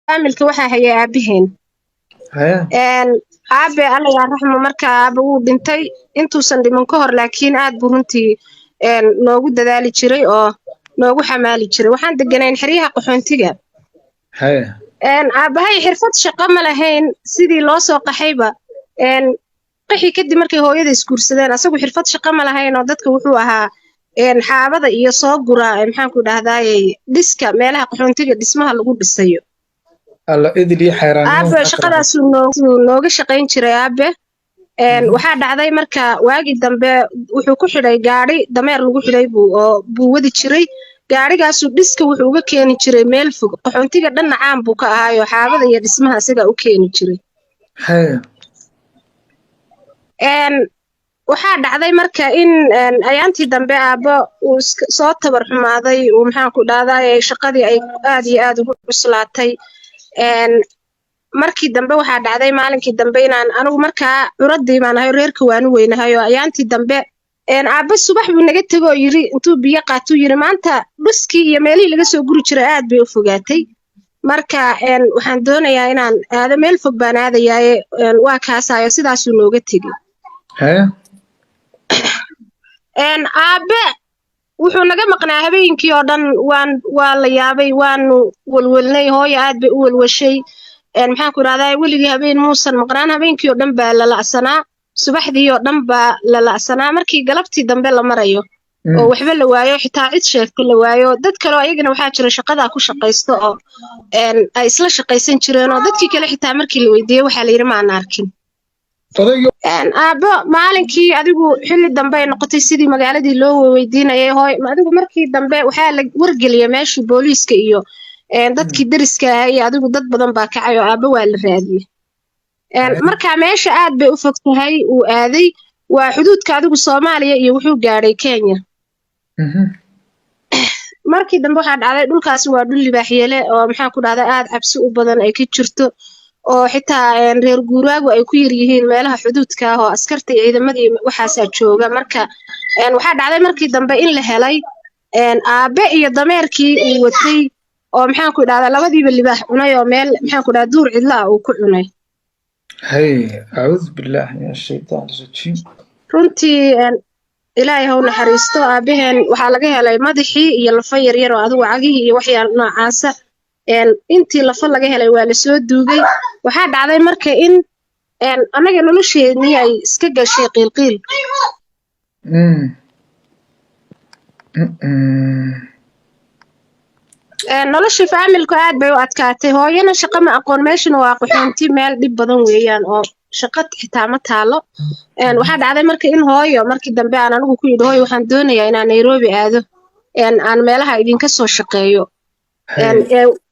familka waxaa hayay aabaheen haya aabe alla yaa raxmo markaa aabe wuu dhintay intuusan dhiman ka hor laakiin aad buu runtii noogu dadaali jiray oo noogu xamaali jiray waxaan deganayn xeryaha qaxoontiga haya aabahay xirfad shaqo ma lahayn sidii loo soo qaxayba qaxi kadib markay hooyada isguursadeen asagu xirfad shaqo ma lahayn oo dadka wuxuu ahaa xaabada iyo soo gura maxaanku dhahdaayey dhiska meelaha qaxoontiga dhismaha lagu dhisayo alla idil iyo xayraanimo aabe shaqadaasuu nooga shaqayn jiray aabe waxaa dhacday marka waagii dambe wuxuu ku xidhay gaadhi dameer lagu xidhay buu wadi jiray gaadhigaasuu dhiska wuxuu uga keeni jiray meel fog qaxoontiga dhanna caan buu ka ahaayo xaabada iyo dhismaha isagaa u keeni jiray haya waxaa dhacday marka in ayaantii dambe aabbo uu soo tabar xumaaday uu maxaanku dhahdaay shaqadii ay aad iyo aad ugu cuslaatay markii dambe waxaa dhacday maalinkii dambe inaan anigu markaa curadii baan ahay reerka waanu weynahay oo ayaantii dambe aabbe subax buu naga tegoo yiri intuu biyo qaatuu yiri maanta dhuskii iyo meelihii laga soo guri jiray aad bay u fogaatay marka waxaan doonayaa inaan aado meel fog baan aadayaaye waa kaasaayo sidaasuu nooga tegey haya aabe wuxuu naga maqnaa habeenkii oo dhan waa la yaabay waanu walwalnay hooyo aad bay u walwashay maxaanku idhahdaa weligii habeen muusan maqnaan habeenkii oo dhan baa la la'sanaa subaxdii oo dhan baa la la'sanaa markii galabtii dambe la marayo oo waxba la waayo xitaa cid sheegta la waayo dad kaleo ayagana waxaa jira shaqadaa ku shaqaysto oo ay isla shaqaysan jireen oo dadkii kale xitaa markii la weydiiyey waxaa la yidhi maana arkin aabbo maalinkii adigu xilli dambe ay noqotay sidii magaaladii loo weydiinayay hooy adigu markii dambe waxaa la wargeliyay meeshii booliiska iyo dadkii dariska ahaa iyo adigu dad badan baa kacay oo aabbo waa la raadiyey markaa meesha aad bay u fog tahay uu aaday waa xuduudka adigu soomaaliya iyo wuxuu gaadhay kenya markii dambe waxaa dhacday dhulkaasi waa dhul libaaxyeele oo maxaan ku dhahdaa aad cabsi u badan ay ka jirto oo xitaa reer guuraagu ay ku yar yihiin meelaha xuduudka ah oo askarta iyo ciidamadii waxaasaa jooga marka waxaa dhacday markii dambe in la helay aabe iyo dameerkii uu watay oo maxaanku idhahdaa labadiiba libaax cunay oo meel maxaanku dhahdaa duur cidla ah uu ku cunay hay acuudu billaahi min ashaytaan rajiim runtii ilaahay ha u naxariisto aabaheen waxaa laga helay madaxii iyo lafa yaryar oo adigu cagihii iyo waxyaal noocaasa intii lafa laga helay waa lasoo duugay waxaa dhacday marka in annaga nolosheedii ay iska gashay qiilqiil noloshii faamilku aad bay u adkaatay hooyana shaqo ma aqoon meeshana waa qaxoonti meel dhib badan weeyaan oo shaqo xitaa ma taalo waxaa dhacday marka in hooyo markii dambe aan anigu ku yidhi hooyo waxaan doonayaa inaan nairobi aado aan meelaha idinka soo shaqeeyo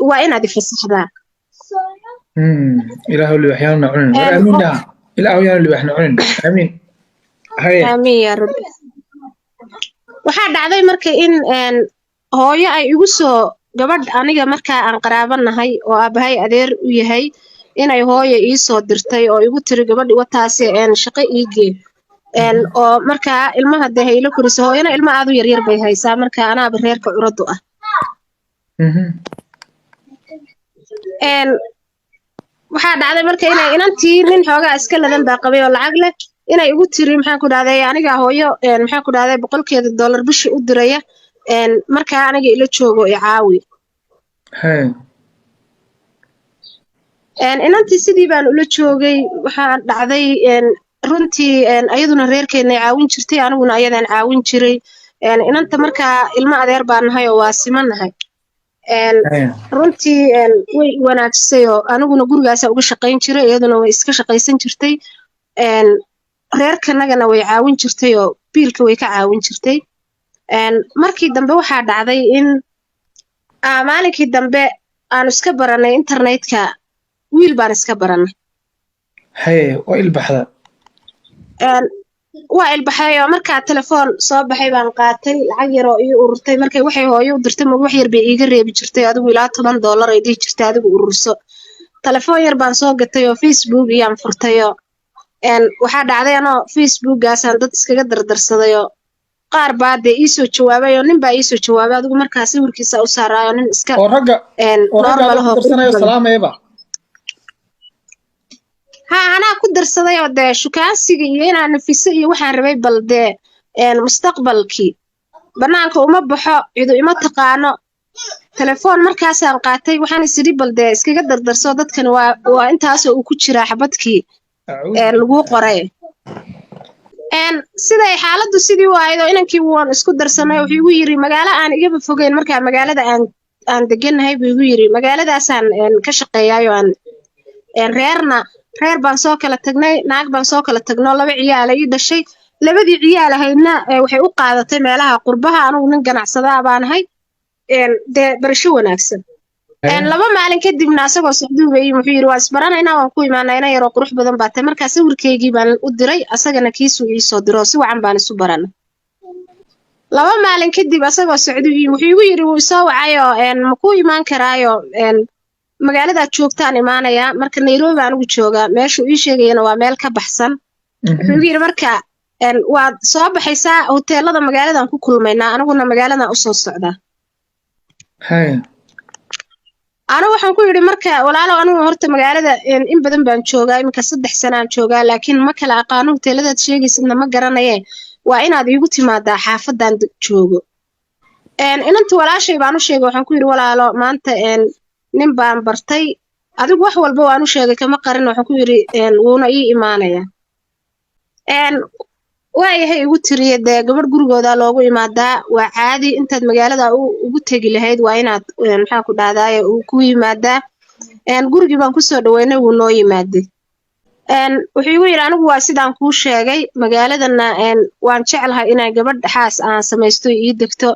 waa inaad ifasaxdaa ilaahu libaxyaana cunin war amiin dhaha ilaahu yaana libaxna cunin amiin amiin yaa rabbi waxaa dhacday marka in hooyo ay igu soo gabadh aniga markaa aan qaraabanahay oo aabahay adeer u yahay inay hooyo ii soo dirtay oo igu tiri gabadhi wataase shaqo ii gee oo markaa ilmaha dee haylo korisa hooyana ilma aad u yaryar bay haysaa marka anaaba reerka curadu ah waxaa dhacday marka inay inantii nin xoogaa iska ladan baa qabay oo lacag leh inay igu tiri maxaan ku dhahday aniga hooyo maxaan ku dhahday $100 bishii u diraya markaa aniga ila joogo i caawi inantii sidii baan ula joogay waxaa dhacday runtii ayaduna reerkeednay caawin jirtay aniguna ayadaan caawin jiray inanta markaa ilmo adeer baan nahay oo waa simanahay runtii way wanaagsay oo aniguna gurigaasa uga shaqayn jiray iyaduna way iska shaqaysan jirtay reerkanagana way caawin jirtay oo biilka way ka caawin jirtay markii dambe waxaa dhacday in maalinkii dambe aan iska baranay internetka wiil baan iska baranay waa ilbaxda waa ilbaxay oo markaa telefoon soo baxay baan qaatay lacag yar oo ii ururtay markay waxay hooyo u dirtay wax yar bay iiga reebi jirtay adigu ilaa $10 ay dhihi jirtay adigu ururso telefoon yar baan soo gatay oo Facebook iyaan furtay oo waxaa dhacday anoo Facebookaasaan dad iskaga dardarsaday oo qaar baa dee iisoo jawaabay oo nin baa iisoo jawaabay adigu markaa sawirkiisa u saaraayo nin iska ورقة normal هذا ahoo كدر qurux سنة badan والسلام يبا ha anaa ku darsaday oo dee shukaansiga iyo inaan nafiso iyo waxaan rabay bal dee mustaqbalkii banaanka uma baxo cidu ima taqaano telefoon markaasaan qaatay waxaan isidhi bal dee iskaga dardarso dadkan waa intaasoo uu ku jiraa xabadkii أعوذ laguu بالله qoray siday xaaladdu sidii u ahayd oo inankii waan isku darsanay wuxuu igu yiri magaalo aan igaba fogeyn markaa magaalada aan degannahay buu igu yiri magaaladaasaan ka shaqeeyaayo reer baan soo kala tagnay naag baan soo kala tagno 2 ciyaal ay dhashay 2dii ciyaal ahaydna waxay u qaadatay meelaha qurbaha anigu nin ganacsada baanahay dee barasho wanaagsan 2 maalin kadibna asagoo socduubay wuxuu yiri waa isbaranaynaa waan ku imaanaa inay yaro qurux badan baatay markaa sawirkeygii baan u diray asagana kiisu ii soo diro si wacan baan isu baranay 2 maalin kadib asagoo socduubay wuxuu igu yiri wuu soo wacayo ma ku imaan karaayo magaalada joogtaan imaanaya marka Nairobi aan ugu joogaa meesha uu ii sheegayna waa meel ka baxsan wuxuu yiri marka waad soo baxaysaa hoteelada magaaladan ku kulmaynaa aniguna magaaladan u soo socdaa أنا waxaan ku yiri marka walaalo anigu horta magaalada in badan baan joogaa iminka 3 sano aan joogaa laakiin ma kala aqaano hoteeladaad sheegaysidna ma garanaye waa inaad iigu timaadaa xaafadan joogo inanta walaashay baan u sheegay waxaan ku yiri walaalo maanta nin baan bartay adigu wax walba waan u sheegay kama qarin waxaan ku yiri wuuna ii imaanaya waayahay igu tiriye dee gabadh gurigooda loogu imaadaa waa caadi intaad magaalada ugu tegi lahayd waa inaad maxaa ku dhahdaay ku yimaadaa gurigii baan kusoo dhaweynay wuu noo yimaaday wuxuu igu yiri anigu waa sidaan kuu sheegay magaaladana waan jeclahay inaan gabadh xaas aan samaysto ii degto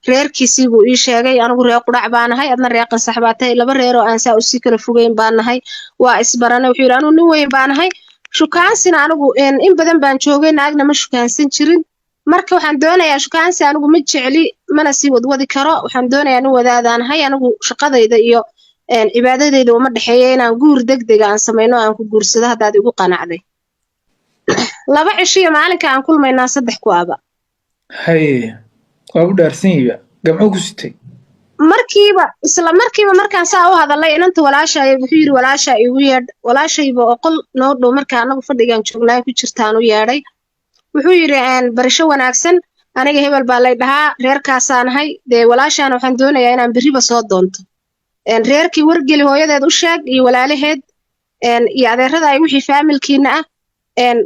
reerkiisii buu ii sheegay anigu reer qudhac baanahay adna reer qansax baatay 2 reer oo aan saa usii kala fogeyn baanahay waa isbaranay wuxuu yiri anigu nin weyn baanahay shukaansina anigu in badan baan joogay naagna ma shukaansan jirin marka waxaan doonayaa shukaansi anigu ma jecli mana sii wadwadi karo waxaan doonayaa in wadaadaanahay anigu shaqadayda iyo cibaadadayda uma dhaxeeyo inaan guur degdeg aan sameeyno aan ku guursado hadaad igu qanacday 2 cisho maalinka aan kulmaynaa 3 ku aba waa u dhaarsanyiba gamco ku sitay isla markiiba markaan saa u hadalay inanta walaashay wuxuu yiri walaasha igu yeedh walaashayba oo qol noo dhow markaa anagu fadhigaan joognaa ku jirtaan u yeedhay wuxuu yiri barasho wanaagsan aniga hebel baa lay dhahaa reerkaasaanahay dee walaashaana waxaan doonayaa inaan beriba soo doonto reerkii wargeli hooyadeed u sheeg iyo walaalaheed iyo adeerada ay wixii faamilkiina ah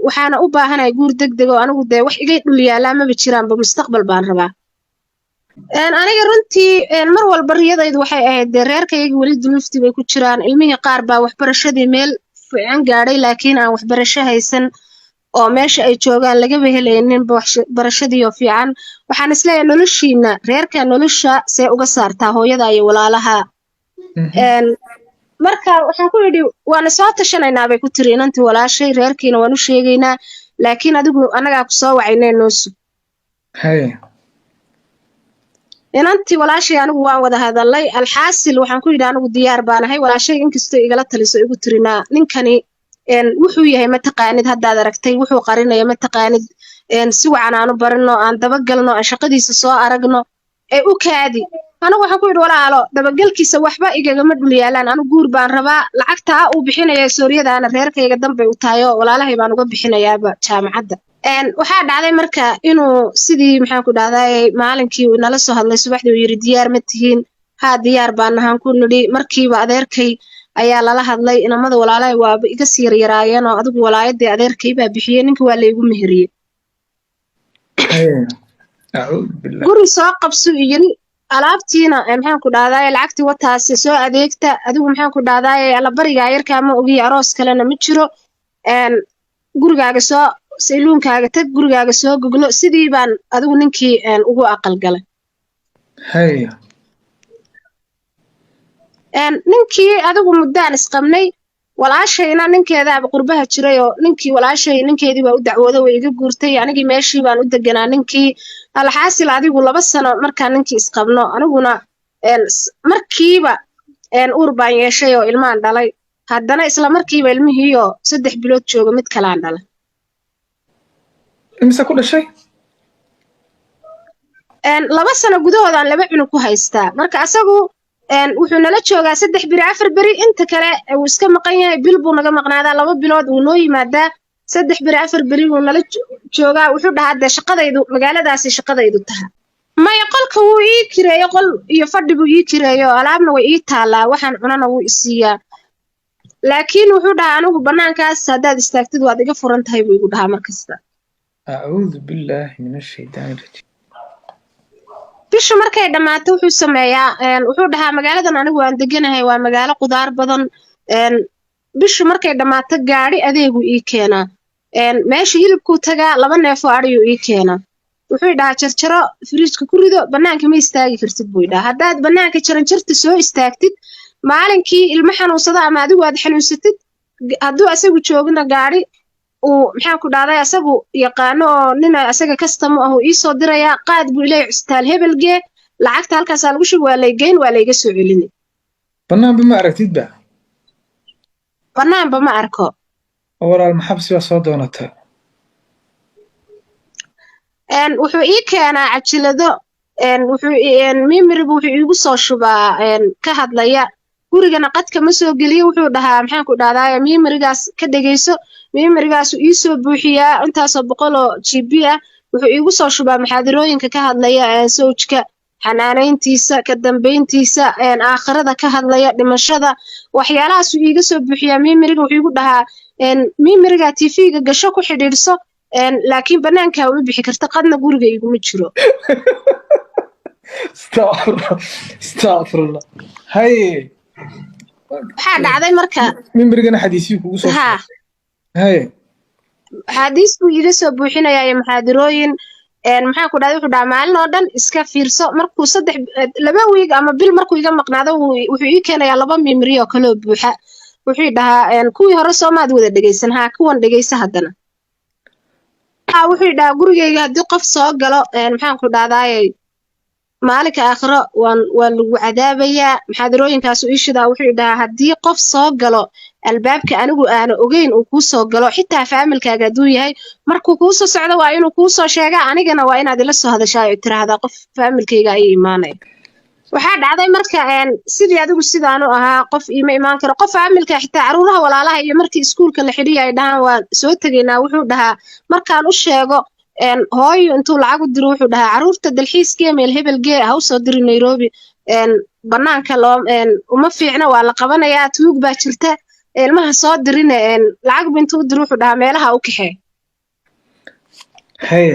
waxaana u baahanahay guur degdeg oo anigu dee wax iga dhul yaalaa maba jiraanba mustaqbal baan rabaa aniga runtii mar walba riyadaydu waxay ahayd dee reerkayga weli duluftii bay ku jiraan ilmihii qaar baa waxbarashadii meel fiican gaadhay laakiin aan waxbarasho haysan oo meesha ay joogaan lagaba helaynin barashadii oo fiican waxaan isleeyahay noloshiina reerka nolosha see uga saartaa hooyada iyo walaalaha marka waxaan ku yidhi waana soo tashanaynaa bay ku tiri inantii walaashay reerkiina waan u sheegaynaa laakiin adigu annagaa ku soo wacaynee noo sug inantii walaashay anigu waan wada hadalay alxaasil waxaan ku yidhi anigu diyaar baanahay walaashay inkastoo igala taliso igu tirinaa ninkani wuxuu yahay ma taqaanid haddaad aragtay wuxuu qarinaya ma taqaanid si wacan aanu barino aan dabagalno aan shaqadiisa soo aragno u kaadi anigu waxaan ku yidhi walaalo dabagalkiisa waxba igagama dhul yaalaan anigu guur baan rabaa lacagta uu bixinaya sooriyadaana reerkayga dambay u tahay oo walaalahay baan uga bixinayaaba jaamacadda waxaa dhacday marka inuu sidii maxaan ku dhahdaay maalinkii uu nala soo hadlay subaxdii uu yiri diyaar ma tihiin haa diyaar baan nahaan ku nidhi markiiba adeerkay ayaa lala hadlay inamada walaalahay waaba iga sii yaryaraayeen oo adigu walaayadii adeerkay baa bixiyey ninka waa laygu meheriyey guri soo qabso yiri alaabtiina maxaan ku dhahdaay lacagtii wataasi soo adeegta adigu maxaan ku dhahdaay alla bariga yarkaa ma ogiyo aroos kalena ma jiro gurigaaga soo sayluunkaaga tag gurigaaga soo goglo sidii baan adigu ninkii ugu aqal galay ninkii adigu muddaan isqabnay walaashayna ninkeedaaba qurbaha jiray oo ninkii walaashay ninkeedii baa u dacwooday way iga guurtay anigii meeshii baan u deganaa ninkii alxaasil adigu 2 sano markaa ninkii isqabno aniguna markiiba uur baan yeeshay oo ilmaan dhalay haddana isla markiiba ilmihiioo 3 bilood jooga mid kalaan dhalay imise ku dhashay laba sano gudahoodaan laba cunug ku haystaa marka asagu wuxuu nala joogaa 3 beri 4 beri inta kale uu iska maqan yahay bil buu naga maqnaadaa 2 bilood uu noo yimaadaa 3 beri 4 beri uu nala joogaa wuxuu dhahaa de shaqadaydu magaaladaasi shaqadaydu taha maya qolka wuu ii kireeyo qol iyo fadhi buu ii kireeyo alaabna way ii taalaa waxaan cunana wuu isiiyaa laakiin wuxuu dhahaa anigu banaankaas haddaad istaagtid waad iga furan tahay buu igu dhahaa markasta أعوذ بالله من الشيطان الرجيم bisha markay dhamaato wuxuu sameeyaa wuxuu dhahaa magaaladan anigu waan deganahay waa magaalo qudaar badan bisha markay dhamaato gaari adeegu ii keenaa meesha hilibku tagaa 2 neef oo ariyo ii keenaa wuxuu dhahaa jarjaro fridge ku rido banaanka ma istaagi kartid buu dhahaa haddaad banaanka jaranjarta soo istaagtid maalinkii ilmo xanuunsada ama adigu aad xanuunsatid hadduu asagu joogna gaari uu maxaan ku dhahday asagu yaqaano oo nina asaga customer ah uu ii soo dirayaa qaad buu ilaa custaan hebelgee lacagta halkaas lagu shub waa la geyn waa la iga soo celin بنام بما أركتيد بقى banaanba ma arko أول المحبس وصادونته wuxuu ii keenaa cajilado wuxuu mimirigu wuxuu iigu soo shubaa ka hadlaya gurigana qadka ma soo geliyo wuxuu dhahaa maxaan ku dhahdaa mimirigaas ka dhageyso mimirigaas uu ii soo buuxiyaa intaasoo 100 GB ah wuxuu iigu soo shubaa maxaadirooyinka ka hadlaya sawjka xanaanayntiisa ka dambeyntiisa aakhirada ka hadlaya dhimashada waxyaalahaas uu iiga soo buuxiyaa mimiriga wuxuu igu dhahaa mimiriga TV-ga gasho ku xidhiidhso laakiin banaanka u bixi karta qadna guriga iguma jiro استغفر الله هاي waxaa dhacday marka من برجنا حديثي كوسو ha هاي xadiis buu iiga soo buuxinayaa iyo maxaadirooyin maxaan ku dhahday wuxuu dhahaa maalin oo dhan iska fiirso markuu 2 wiig ama bil markuu iga maqnaado wuxuu ii keenayaa 2 mimri oo kale oo buuxa wuxuu dhahaa kuwii hore Soomaad wada dhageysan ha kuwan dhageysa haddana wuxuu dhahaa gurigeyga haddii qof soo galo maxaan ku dhahdaa maalinka aakhiro waan lagu cadaabayaa maxaadirooyinkaas uu ishidaa wuxuu dhahaa haddii qof soo galo albaabka anigu aan ogeyn uu ku soo galo xitaa faamilkaaga haduu yahay markuu ku soo socdo waa inuu ku soo sheegaa anigana waa inaad ila soo hadashaa oo tiraahdaa qof faamilkayga ay iimaanay waxaa dhacday marka sidii adigu sidaan u ahaa qof iima iimaan karo qof faamilka xitaa caruuraha walaalaha iyo markii iskuulka la xidhiyo ay dhahaan waan soo tageynaa wuxuu dhahaa markaan u sheego hooyo intuu lacag u diro wuxuu dhahaa caruurta dalxiiskee meel hebelgee ha u soo diri Nairobi banaanka loo uma fiicna waa la qabanayaa tuug baa jirta ilmaha soo dirina lacag intuu diro wuxuu dhahaa meelaha u kaxee هاي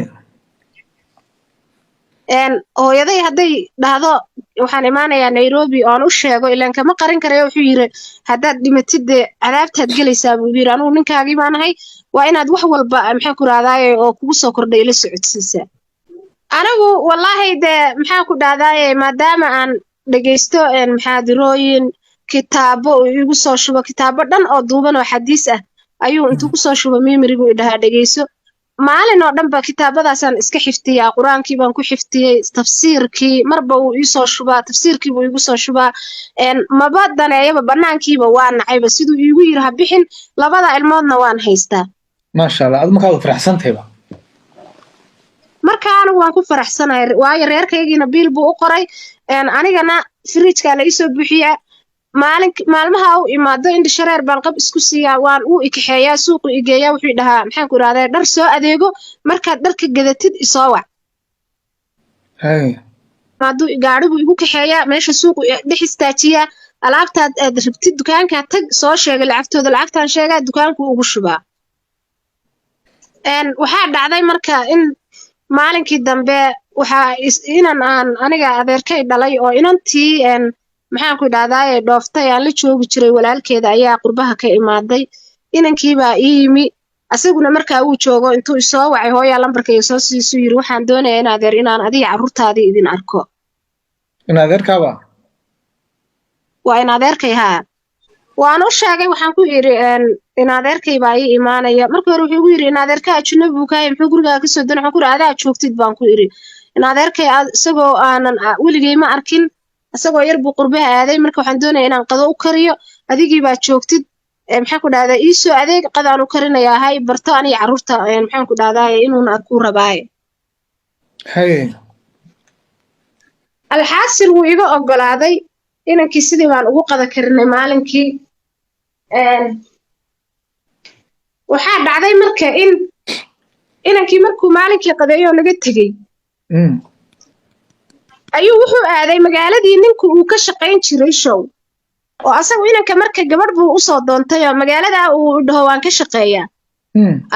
hooyaday hadday dhahdo waxaan imaanayaa Nairobi oo aan u sheego ilaan kama qarin karayo wuxuu yiri haddaad dhimatid cadaabtaad gelaysaa buu yiri anigu ninkaagii baan ahay waa inaad wax walba maxaan ku raadaaye oo kugu soo kordhay ila socodsiisaa anigu wallahi de maxaan ku dhahdaa maadaama aan dhageysto maxaadirooyin kitaabo igu soo shubo kitaabo dhan oo duuban oo xadiis ah ayuu intuu ku soo shubo mimirigu dhahaa dhageyso maalin oo dhanba kitaabadaasaan iska xiftiyaa quraankii baan ku xiftiyay tafsiirkii marba uu ii soo shubaa tafsiirkii buu igu soo shubaa maba daneeyaba banaankiiba waa nacayba siduu iigu yiri ha bixin labada ilmoodna waan haystaa ما شاء الله أدم كذا فرح سنتي بقى marka anigu waan ku faraxsanahay waayo reerkaygiina biil buu u qoray anigana fridge-ka la ii soo buuxiyaa maalmaha uu imaado in shareer baan qab isku siiyaa waan uu ikaxeeyaa suuqu igeeyaa wuxuu dhahaa maxaan ku raadaya dhar soo adeego markaad dharka gadatid isoo wac هاي maadu gaarigu igu kaxeeyaa meesha suuqu dhex istaajiyaa alaabtaad aad rabtid dukaanka tag soo sheegay lacagtaan sheegaa dukaanku ugu shubaa waxaa dhacday marka in maalinkii dambe waxaa aan aniga adeerkay dhalay oo inantii maxaan ku dhahdaa dhooftay aan la joogi jiray walaalkeeda ayaa qurbaha ka imaaday inankiibaa ii yimi asaguna markaa uu joogo intuu isoo wacay hooyaa lambarkayga soo siisu yiri waxaan doonayaa in adeer inaan adiga carruurtaadii idin arko إن هذا كذا waa in adeerkay haa waan u sheegay waxaan ku yiri in adeerkay baa ii imaanaya markii hore wuxuu igu yiri in adeerka ajnabi buu kahay muxuu guriga ka soo doonay waxaan ku yiri adaa joogtid baan ku yiri in adeerkay isagoo aanan weligay ma arkin isagoo yar buu qurbaha aaday marka waxaan doonayaa inaan qado u kariyo adigii baa joogtid maxaan ku dhahdaa ii soo adeeg qadaan u karinayaa hay barto aniga carruurta maxaan ku dhahdaa inuuna ku rabaaye هاي alxaasil wuu iga oggolaaday inankii sidii baan ugu qada karinay maalinkii waxaa dhacday marka inankii markuu maalinkii qadeeyo naga tegey ayuu wuxuu aaday magaaladii ninku uu ka shaqayn jiray show oo asagu inanka marka gabadh buu usoo doontay oo magaalada uu dhaho waan ka shaqeeyaa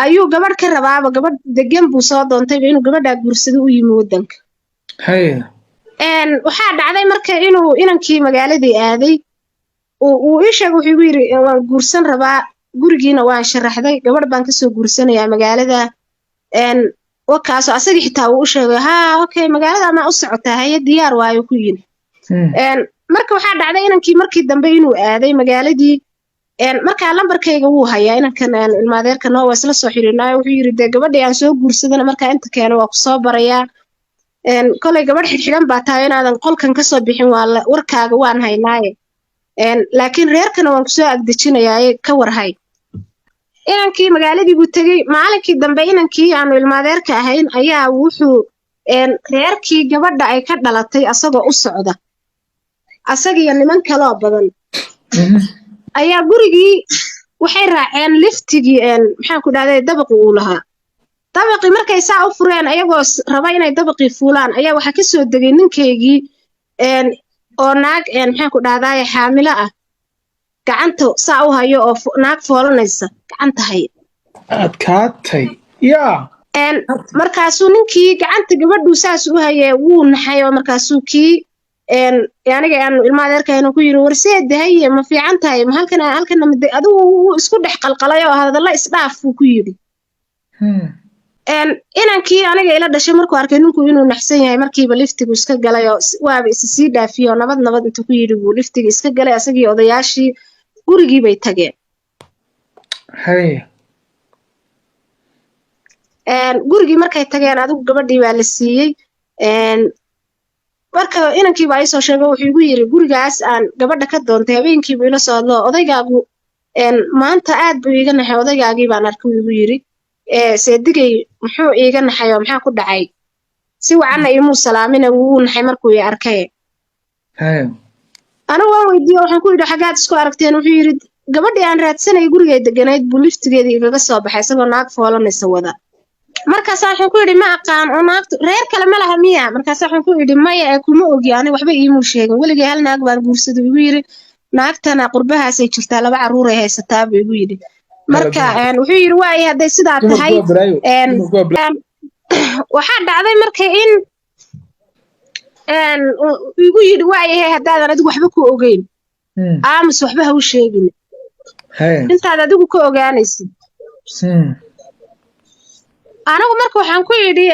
ayuu gabadh ka rabaaba gabadh degan buu soo doontayba inuu gabadhaa guursado u yimi waddanka waxaa dhacday marka inuu inankii magaaladii aaday uu ii sheegay wuxuu igu yidhi waan guursan rabaa gurigiina waan sharaxday gabadh baan kasoo guursanayaa magaalada wakaasoo asagii xitaa uu u sheegay haa okay magaalada maa u socotaa haye diyaar waayo ku yidhi marka waxaa dhacday inankii markii dambe inuu aaday magaaladii markaa lambarkayga wuu hayaa inankan ilmaadeerka noo waa isla soo xiriirnaayo wuxuu yidhi dee gabadhii aan soo guursadana markaa inta keeno waa ku soo barayaa kolay gabadh xidhxidhan baa tahay inaadan qolkan kasoo bixin waa warkaaga waan haynaaye laakiin reerkana waan kusoo agdejinayaaye ka warhay inankii magaaladii buu tegey maalinkii dambe inankii aanu ilmaadeerka ahayn ayaa wuxuu reerkii gabadha ay ka dhalatay asagoo u socda asagiyo niman kaloo badan ayaa gurigii waxay raaceen liftigii maxaan ku dhahday dabaqi uu lahaa dabaqii markay saa u fureen ayagoo raba inay dabaqii fuulaan ayaa waxaa ka soo degay ninkaygii oo naag maxaan ku dhahdaye xaamilo ah gacanta saa u hayo oo naag foolanaysa gacanta haya adkaatay yaa markaasuu ninkii gacanta gabadhuu saas u hayee wuu naxay oo markaasuu kii aniga aanu ilmaadeerkaynu ku yidhi warsee dahaye ma fiican tahay ma halkana adigu wuu isku dhex qalqalay oo hadalla isdhaaf buu ku yidhi inankii aniga ila dhashay markuu arkay ninku inuu naxsan yahay markiiba liftigu iska galay oo waaba isa sii dhaafiyey oo nabad intuu ku yidhi buu liftiga iska galay asagii odayaashii gurigii bay tageen gurigii markay tageen adigu gabadhii baa la siiyey marka inankii baa isoo sheegay wuxuu igu yidhi gurigaas aan gabadha ka doontay habeenkiibu ila soo hadlo odaygaagu maanta aad buu iiga naxay odaygaagii baan arkay igu yidhi seedigay muxuu iiga naxay oo maxaa ku dhacay si wacanna imuu salaamina wuu naxay markuu i arkay anigu waan weydiiye waxaan ku yidhi xaggaad isku aragteen wuxuu yidhi gabadhii aan raadsanay gurigay deganayd buu liftigeedii igaga soo baxay isagoo naag foolanaysa wada markaasaa waxaan ku yidhi ma aqaan oo naagtu reer kale ma laha miya markaasa waxaan ku yidhi maya ee kuma ogi ani waxba iimuu sheegin weligay hal naag baan guursada igu yidhi naagtana qurbahaasay jirtaa 2 carruur ay haysataa buu igu yidhi marka wuxuu yidhi waaye hadday sidaa tahay waxaa dhacday marka in igu yidhi waayahay haddaadan adigu waxba ku ogeyn aamus waxba ha u sheegin intaad adigu ka ogaanaysid anigu marka waxaan ku yidhi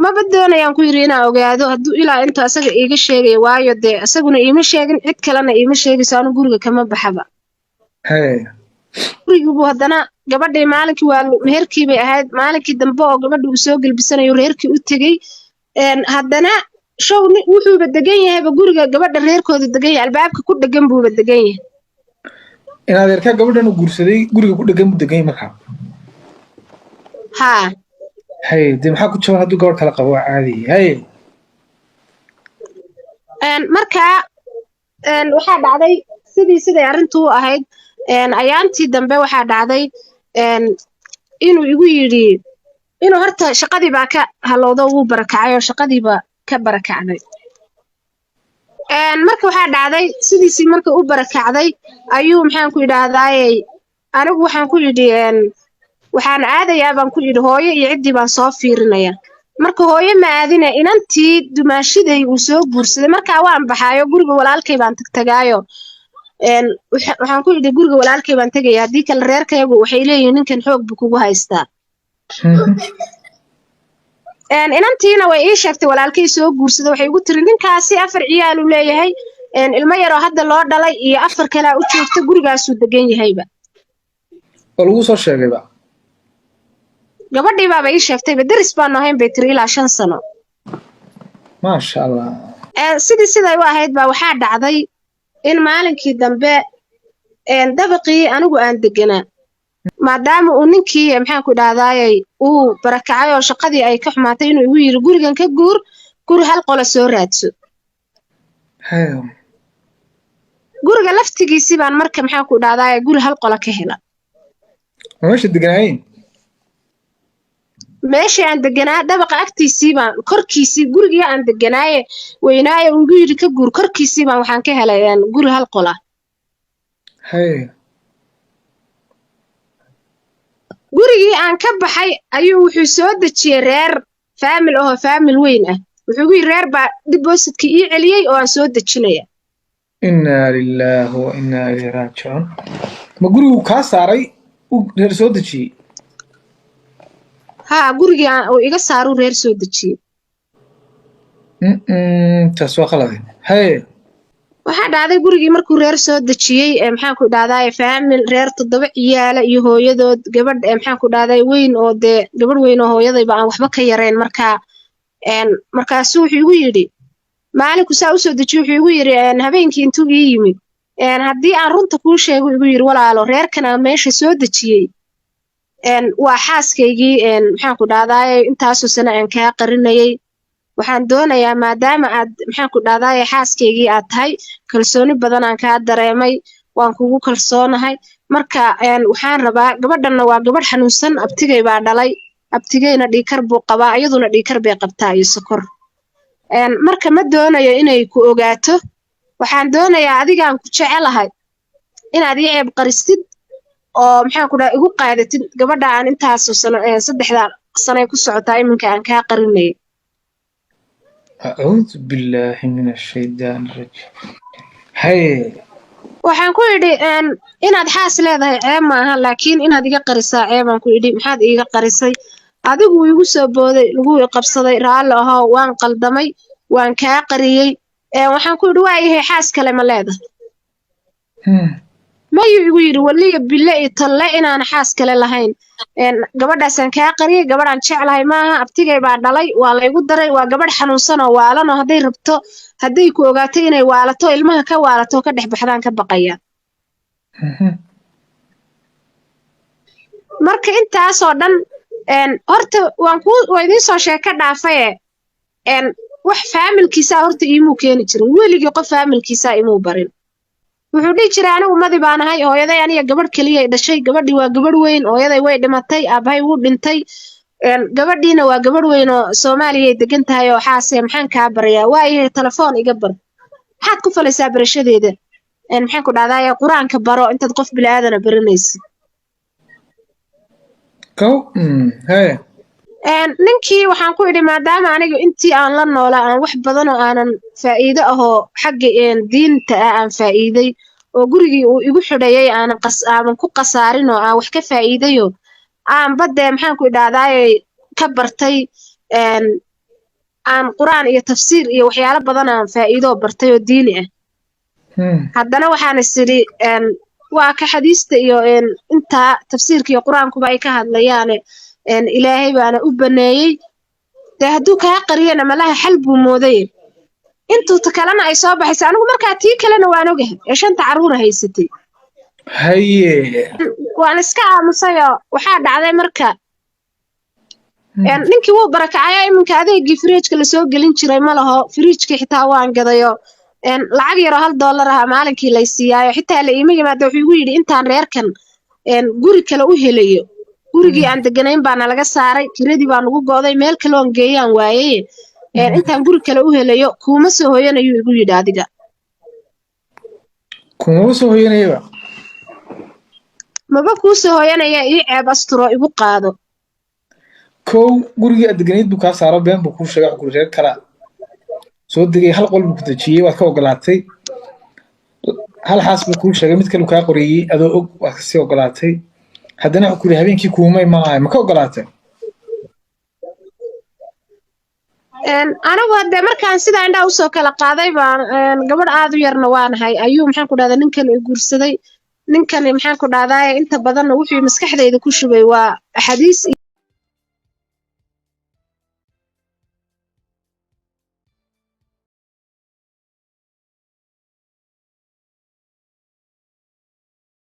maba doonayaan ku yidhi inaan ogaado hadduu ilaa inta asaga iiga sheegaya waayo dee isaguna iima sheegin cid kalena iima sheegayso anu guriga kama baxaba gurigiibuu haddana gabadhii maalinkii waa meherkii bay ahayd maalinkii dambe oo gabadhi uu soo gelbisanayo reerkii u tegey haddana show wuxuuba degan yahayba guriga gabadha reerkooda degan yahay albaabka ku dhegan buuba degan yahay in adeerkaa gabadhan uu guursaday guriga ku dhegan buu degan yahay markaa haa dee maxaa ku jaban hadduu gabadh kala qabo waa caadi markaa waxaa dhacday siday arrintu u ahayd ayaantii dambe waxaa dhacday inuu igu yidhi inuu horta shaqadii baa ka halowdo wuu barakacay oo shaqadiiba ka barakacday marka waxaa dhacday sidiisii marka u barakacday ayuu maxaan ku idhaahdayey anigu waxaan ku yidhi waxaan aadayaa baan ku yidhi hooyo iyo ciddii baan soo fiirinaya marka hooyo ma aadine inantii dumaashiday uu soo guursaday markaa waan baxaayo guriga walaalkay baan tagtagaayo waxaan ku yidhi guriga walaalkay baan tegaya haddii kale reerkayagu waxay leeyihiin ninkan xoog buu kugu haystaa inantiina way ii sheegtay walaalkay soo guursada waxay igu tiri ninkaasi 4 ciyaal uu leeyahay ilmo yaroo hadda loo dhalay iyo 4 kalaa u joogta gurigaasuu degan yahayba oo lagu soo sheegayba gabadhii baaba ii sheegtayba daris baanu ahayn bay tiri ilaa 5 sano maasha allah siday u ahayd baa waxaa dhacday in maalinkii dambe dabaqii anigu aan deganaa maadaama uu ninkii maxaan ku idhaahdayey uu barakacay oo shaqadii ay ka xumaatay inuu igu yidhi gurigan ka guur guri hal qola soo raadso haye guriga laftigiisii baan marka maxaan ku dhahdaa guri hal qola ka hela meesha deganaayeen meeshii aan deganaa dabaqa agtiisii baan korkiisii gurigii aan deganaaye weynaaye ugu yidhi ka guur korkiisii baan waxaan ka helay guri hal qola haye gurigii aan ka baxay ayuu wuxuu soo dejiyey reer faamil ahoo faamil weyn ah wuxuu gu yidhi reer baa diboosidka ii celiyey oo aan soo dejinaya inaa lilaahi wa inaa ilayhi raajicuun ma gurigu kaa saaray uu reer soo dejiyey haa gurigii uu iga saaruu reer soo dejiyey taas waa qalade haye waxaa dhacday gurigii markuu reer soo dejiyey maxaan ku dhahdaa faamil reer 7 ciyaala iyo hooyadood gabadh maxaan ku dhahdaa weyn oo dee gabadh weyn oo hooyadayba aan waxba ka yareen markaasuu wuxuu igu yidhi maalinku saa u soo dejiyo wuxuu igu yidhi habeenkii intuu ii yimid haddii aan runta kuu sheego igu yidhi walaalo reerkan aan meesha soo dejiyey waa xaaskaygii maxaan ku dhahdaa intaasoo sano aan kaa qarinayay waxaan doonayaa maadaama aad maxaan ku dhahdaa xaaskaygii aad tahay kalsooni badan aan kaa dareemay waan kugu kalsoonahay marka waxaan rabaa gabadhanna waa gabadh xanuunsan abtigay baa dhalay abtigayna dhiikar buu qabaa iyaduna dhiikar bay qabtaa iyo sokor marka ma doonayo inay ku ogaato waxaan doonayaa adigaan ku jecelahay inaad ii ceeb qaristid oo maxaan ku dhahaa igu qaadatid gabadha aan intaasoo sano 3 sanay ku socotaa iminka aan kaa qarinayay acuudu billaahi min ashaydaani rajiim haye waxaan ku idhi inaad xaas leedahay ceeb maaha laakiin inaad iga qarisaa ceebaan ku idhi maxaad iiga qarisay adigu igu soo booday lagu qabsaday raalli ahow waan qaldamay waan kaa qariyey waxaan ku idhi waa yahay xaas kale ma leedahay mayuu igu yidhi waliya bille iyo talle inaan xaas kale lahayn gabadhaasaan kaa qariyey gabadhaan jeclahay maaha abtigay baa dhalay waa laygu daray waa gabadh xanuunsan oo waalanoo hadday rabto hadday ku ogaato inay waalato ilmaha ka waalato ka dhex baxdaan ka baqaya marka intaasoo dhan horta waa idiin soo sheeko dhaafaye wax faamilkiisaa horta iimuu keeni jirin weligii qof faamilkiisaa imuu barin wuxuu dhihi jiray anigu madi baan ahay hooyaday aniga gabadh keliyay dhashay gabadhii waa gabadh weyn hooyaday way dhimatay aabbahay wuu dhintay gabadhiina waa gabadh weyn oo Soomaaliyay degan tahay oo xaasee maxaan kaa barayaa waayahay telefoon iga bar maxaad ku falaysaa barashadeeda maxaan ku dhahdaa quraanka baro intaad qof bilaadan baranaysid haye ninkii waxaan ku idhi maadaama aniga intii aan la noolaa aan wax badan oo aanan faa'iido ahoo xagga diinta ah aan faa'iiday oo gurigii uu igu xidhayay aanan ku qasaarin oo aan wax ka faa'iidayo aan badde maxaan ku idhahdaa ka bartay aan quraan iyo tafsiir iyo waxyaalo badan aan faa'iido bartay oo diini ah haddana waxaan isiri waa ka xadiista iyo inta tafsiirka iyo quraankuba ay ka hadlayaan ilaahay baana u baneeyay de hadduu kaa qariyana malaha xal buu mooday intuu kalena ay soo baxaysa anigu markaa tii kalena waan ogahay 5 caruur haysatay haye waan iska aamusayoo waxaa dhacday marka ninkii wuu barakacaya iminka adeegii fridge-ka la soo gelin jiray ma laho fridge-ka xitaa waan gadayo lacag yar oo $1 ah maalinkii la siiyaayo xitaa la iima yimaado wuxuu igu yidhi intaan reerkan guri kale u helayo gurigii aan deganayn baana laga saaray kiradii baan ugu go'day meel kale oo geeyaan waayay intaan guri kale u helayo kuma soo hooyanayo igu yidhi adiga kuma soo hooyanayba maba ku soo hooyanaya ii ceeb asturo igu qaado kow gurigii aad deganayd buu kaa saaro been buu kuu sheegay wax reer kala soo degay hal qol buu ku dejiyey waad ka ogolaatay hal xaas buu kuu sheegay mid kale kaa qoriyey adoo og waad kasii ogolaatay haddana wuxuu ku yidhi habeenkii kuumay maahay ma ka ogolaatay anigu hadde markaan sidaa indhaha usoo kala qaaday baan gabadh aad u yarna waanahay ayuu maxaan ku dhahdaa ninkan i guursaday ninkani maxaan ku dhahdaa inta badanna wuxuu maskaxdayda ku shubay waa axaadiis